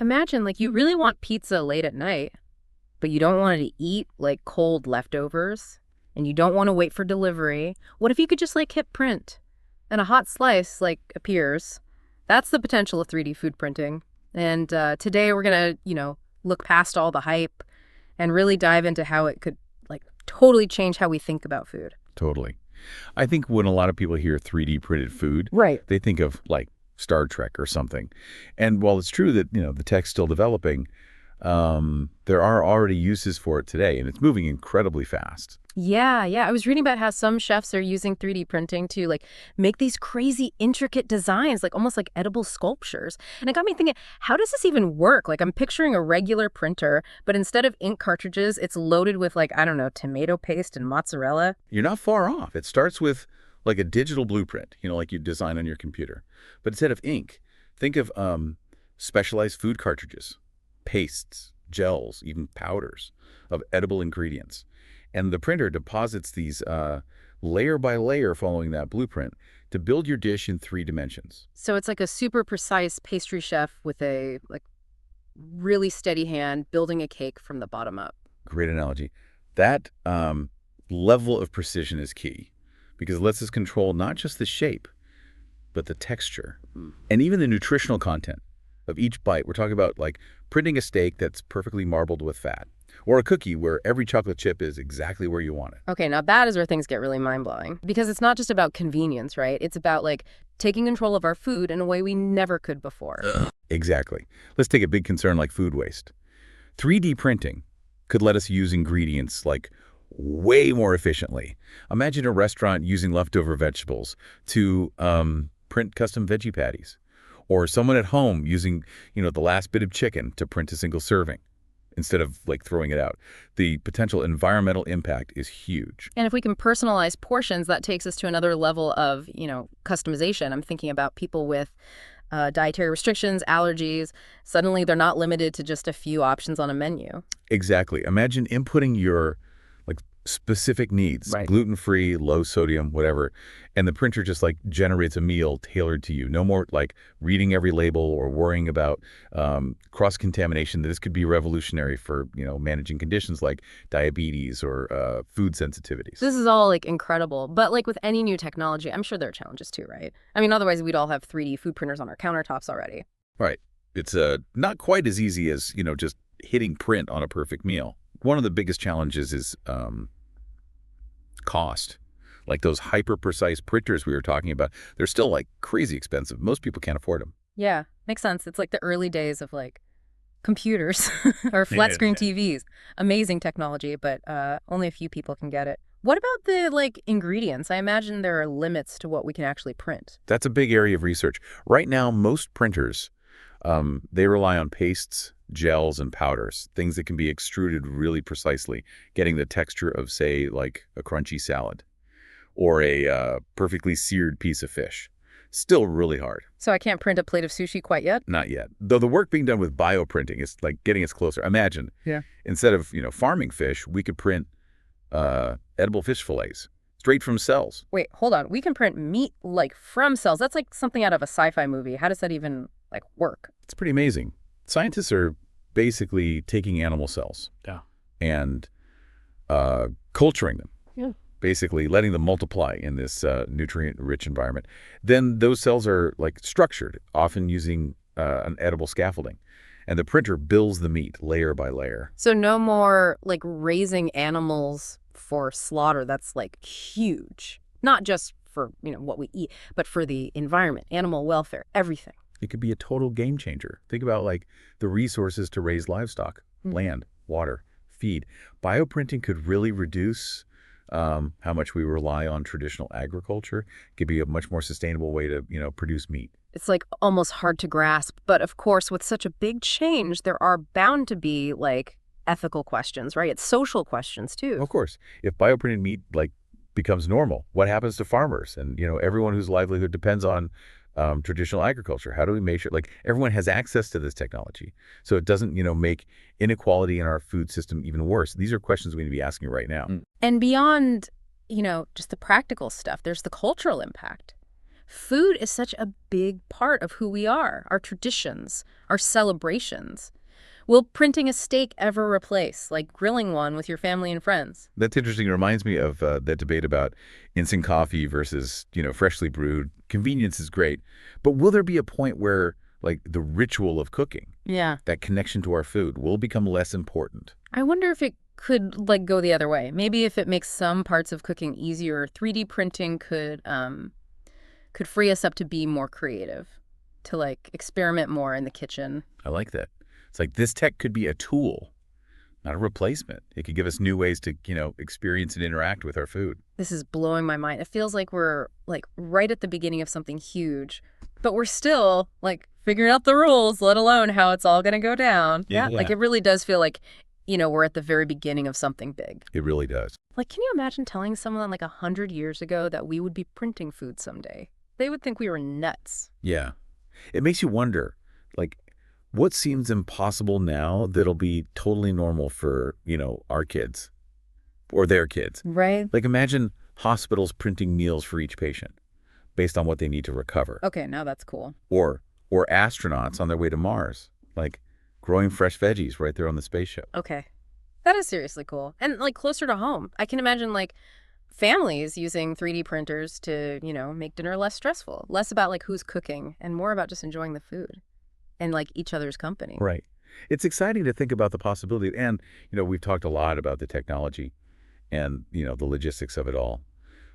Imagine, like, you really want pizza late at night, but you don't want it to eat, like, cold leftovers, and you don't want to wait for delivery. What if you could just, like, hit print, and a hot slice, like, appears? That's the potential of 3D food printing. And today we're going to, look past all the hype and really dive into how it could, like, totally change how we think about food. Totally. I think when a lot of people hear 3D printed food, Right. they think of like Star Trek or something. And while it's true that, the tech's still developing, there are already uses for it today, and it's moving incredibly fast. Yeah, yeah. I was reading about how some chefs are using 3D printing to like make these crazy intricate designs, like almost like edible sculptures. And it got me thinking, how does this even work? Like I'm picturing a regular printer, but instead of ink cartridges, it's loaded with like, I don't know, tomato paste and mozzarella. You're not far off. It starts with like a digital blueprint, like you design on your computer. But instead of ink, think of specialized food cartridges, pastes, gels, even powders of edible ingredients. And the printer deposits these layer by layer following that blueprint to build your dish in 3 dimensions. So it's like a super precise pastry chef with a like really steady hand building a cake from the bottom up. Great analogy. That level of precision is key because it lets us control not just the shape, but the texture and even the nutritional content of each bite. We're talking about like printing a steak that's perfectly marbled with fat, or a cookie where every chocolate chip is exactly where you want it. Okay, now that is where things get really mind-blowing. Because it's not just about convenience, right? It's about, like, taking control of our food in a way we never could before. Exactly. Let's take a big concern like food waste. 3D printing could let us use ingredients like way more efficiently. Imagine a restaurant using leftover vegetables to print custom veggie patties, or someone at home using, the last bit of chicken to print a single serving instead of like throwing it out. The potential environmental impact is huge. And if we can personalize portions, that takes us to another level of, customization. I'm thinking about people with dietary restrictions, allergies. Suddenly, they're not limited to just a few options on a menu. Exactly. Imagine inputting your like specific needs, Right. gluten-free, low sodium, whatever, and the printer just like generates a meal tailored to you. No more like reading every label or worrying about cross-contamination. This could be revolutionary for, managing conditions like diabetes or food sensitivities. This is all, like, incredible. But, like, with any new technology, I'm sure there are challenges too, right? I mean, otherwise we'd all have 3D food printers on our countertops already. Right. It's not quite as easy as, just hitting print on a perfect meal. One of the biggest challenges is cost. Like those hyper-precise printers we were talking about, they're still like crazy expensive. Most people can't afford them. Yeah, makes sense. It's like the early days of, like, computers or flat screen TVs. Amazing technology, but only a few people can get it. What about the, like, ingredients? I imagine there are limits to what we can actually print. That's a big area of research. Right now, most printers, they rely on pastes, gels, and powders, things that can be extruded really precisely, getting the texture of, say, like a crunchy salad or a perfectly seared piece of fish. Still really hard. So I can't print a plate of sushi quite yet? Not yet. Though the work being done with bioprinting is like getting us closer. Imagine, instead of, farming fish, we could print edible fish fillets straight from cells. Wait, hold on. We can print meat, like, from cells. That's like something out of a sci-fi movie. How does that even, like, work? It's pretty amazing. Scientists are basically taking animal cells and culturing them. Yeah. Basically letting them multiply in this nutrient-rich environment. Then those cells are like structured, often using an edible scaffolding. And the printer builds the meat layer by layer. So no more, like, raising animals for slaughter. That's, like, huge. Not just for, what we eat, but for the environment, animal welfare, everything. It could be a total game changer. Think about like the resources to raise livestock, land, water, feed. Bioprinting could really reduce how much we rely on traditional agriculture. It could be a much more sustainable way to, produce meat. It's, like, almost hard to grasp. But, of course, with such a big change, there are bound to be, like, ethical questions, right? It's social questions, too. Of course, if bioprinted meat like becomes normal, what happens to farmers and, everyone whose livelihood depends on traditional agriculture? How do we make sure like everyone has access to this technology so it doesn't, make inequality in our food system even worse? These are questions we need to be asking right now. And beyond, just the practical stuff, there's the cultural impact. Food is such a big part of who we are, our traditions, our celebrations. Will printing a steak ever replace, like grilling one with your family and friends? That's interesting. It reminds me of that debate about instant coffee versus, freshly brewed. Convenience is great. But will there be a point where, like, the ritual of cooking, Yeah. that connection to our food, will become less important? I wonder if it could, like, go the other way. Maybe if it makes some parts of cooking easier, 3D printing could free us up to be more creative, to, like, experiment more in the kitchen. I like that. It's like this tech could be a tool, not a replacement. It could give us new ways to, experience and interact with our food. This is blowing my mind. It feels like we're, like, right at the beginning of something huge, but we're still, like, figuring out the rules, let alone how it's all going to go down. Yeah. Like, it really does feel like, we're at the very beginning of something big. It really does. Like, can you imagine telling someone like 100 years ago that we would be printing food someday? They would think we were nuts. Yeah. It makes you wonder, like, what seems impossible now that'll be totally normal for, our kids or their kids? Right? Like, imagine hospitals printing meals for each patient based on what they need to recover. Okay, now that's cool. Or astronauts on their way to Mars, like growing fresh veggies right there on the spaceship. Okay. That is seriously cool. And, like, closer to home. I can imagine, like, families using 3D printers to, make dinner less stressful. Less about, like, who's cooking and more about just enjoying the food and, like, each other's company. Right. It's exciting to think about the possibility. And, we've talked a lot about the technology and, the logistics of it all.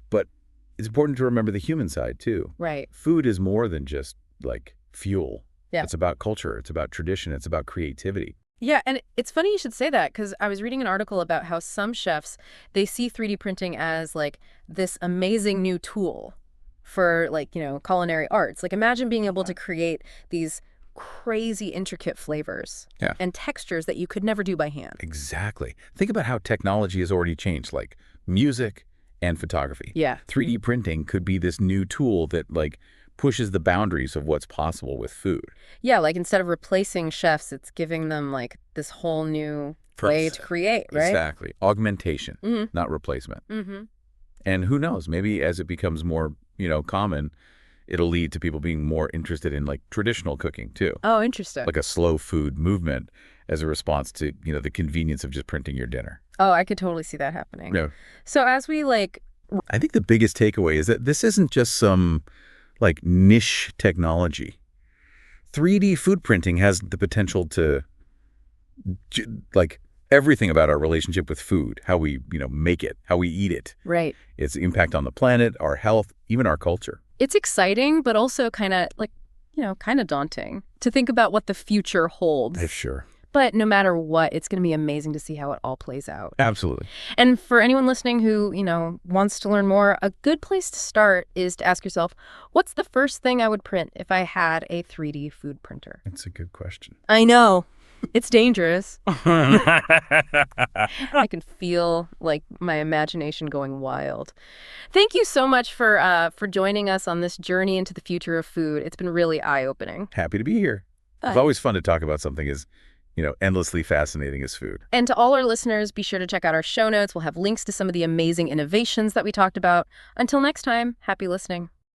But it's important to remember the human side, too. Right. Food is more than just, like, fuel. Yeah. It's about culture. It's about tradition. It's about creativity. Yeah, and it's funny you should say that because I was reading an article about how some chefs, they see 3D printing as, like, this amazing new tool for, like, culinary arts. Like, imagine being able to create these crazy intricate flavors and textures that you could never do by hand. Exactly. Think about how technology has already changed, like music and photography. Yeah. 3D printing could be this new tool that, like, pushes the boundaries of what's possible with food. Yeah, like, instead of replacing chefs, it's giving them, like, this whole new way to create, right? Exactly. Augmentation, not replacement. Mm-hmm. And who knows, maybe as it becomes more, common, it'll lead to people being more interested in, like, traditional cooking too. Oh, interesting. Like a slow food movement as a response to, the convenience of just printing your dinner. Oh, I could totally see that happening. Yeah. So as we, like... I think the biggest takeaway is that this isn't just some, like, niche technology. 3D food printing has the potential to, like, everything about our relationship with food, how we, make it, how we eat it. Right. Its impact on the planet, our health, even our culture. It's exciting, but also kind of, like, kind of daunting to think about what the future holds. Sure. But no matter what, it's going to be amazing to see how it all plays out. Absolutely. And for anyone listening who, wants to learn more, a good place to start is to ask yourself, what's the first thing I would print if I had a 3D food printer? It's a good question. I know. It's dangerous. I can feel, like, my imagination going wild. Thank you so much for joining us on this journey into the future of food. It's been really eye-opening. Happy to be here. Bye. It's always fun to talk about something as, endlessly fascinating as food. And to all our listeners, be sure to check out our show notes. We'll have links to some of the amazing innovations that we talked about. Until next time, happy listening.